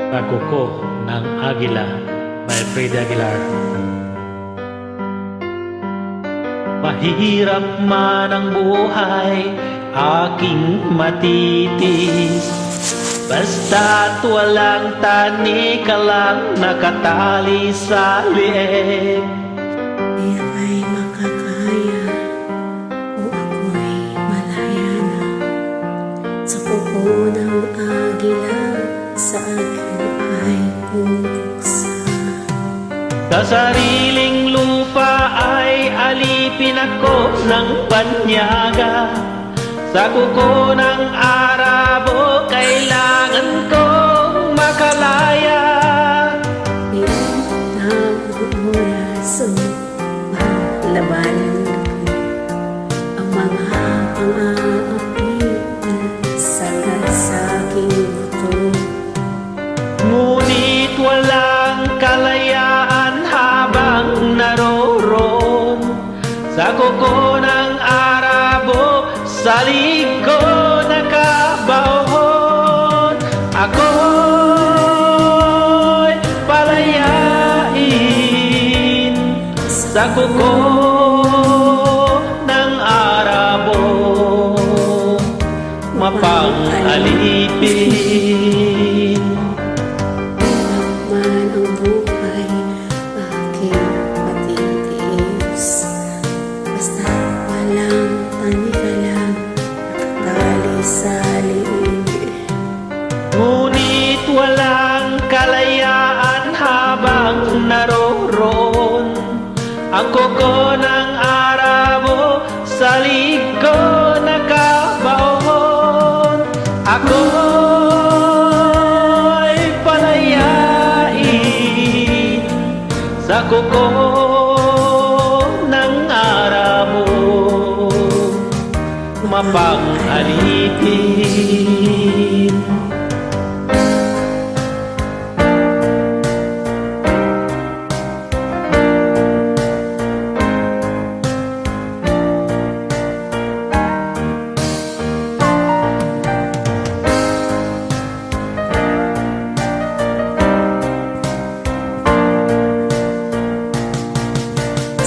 Pagkuko ng Agila by Frida Aguilar. Mahirap man ang buhay, aking matitis, basta't walang tani ka lang nakatali sa lieg. Di ay makakaya o ako'y malaya na sa kuko ng agila, sa akin ay bubuksan. Sa sariling lupa ay alipin ako ng banyaga, sa kuko ng Arabo kailangan kong makalaya. Ilang oras ang labanan ko, ang mga pang-aapi na sagad sa aking buto. Ngunit walang kalayaan habang naroroon sa kuko ng Arabo, sa ligo nakabahon. Ako'y palayain sa kuko ng Arabo, mapang-alipin. Man ang buhay, aking matitiis, basta walang tani ka lang nakatali sa liig. Ngunit walang kalayaan habang naroroon ang kuko ng Arabo, sa ligo nakabahon. Ako'y palayain sa kuko ng Arabo, mapang-alipin.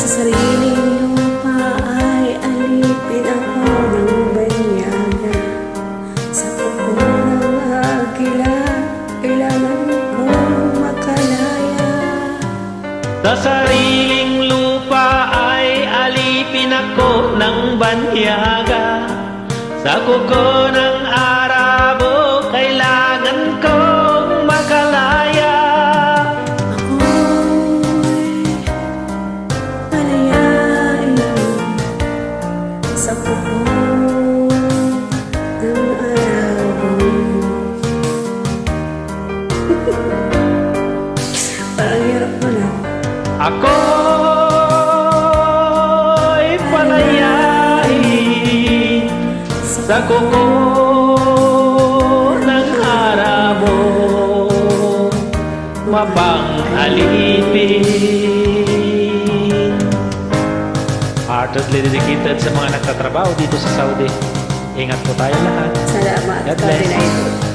Sa sariling lupa ay alipin ako ng banyaga, sa kuko ng agila kailangan kong makalaya. Sa sariling lupa ay alipin ako ng banyaga, sa kuko ng Arabo kailangan kong makalaya. Ako'y palayain sa kuko ng Arabo. Parang hirap mo na. Ako'y palayain sa kuko ng Arabo, mapang-alipin. Heartedly dedicated sa mga nagtatrabaho dito sa Saudi. Ingat po tayo lahat. Salamat. God bless. Kami na ito.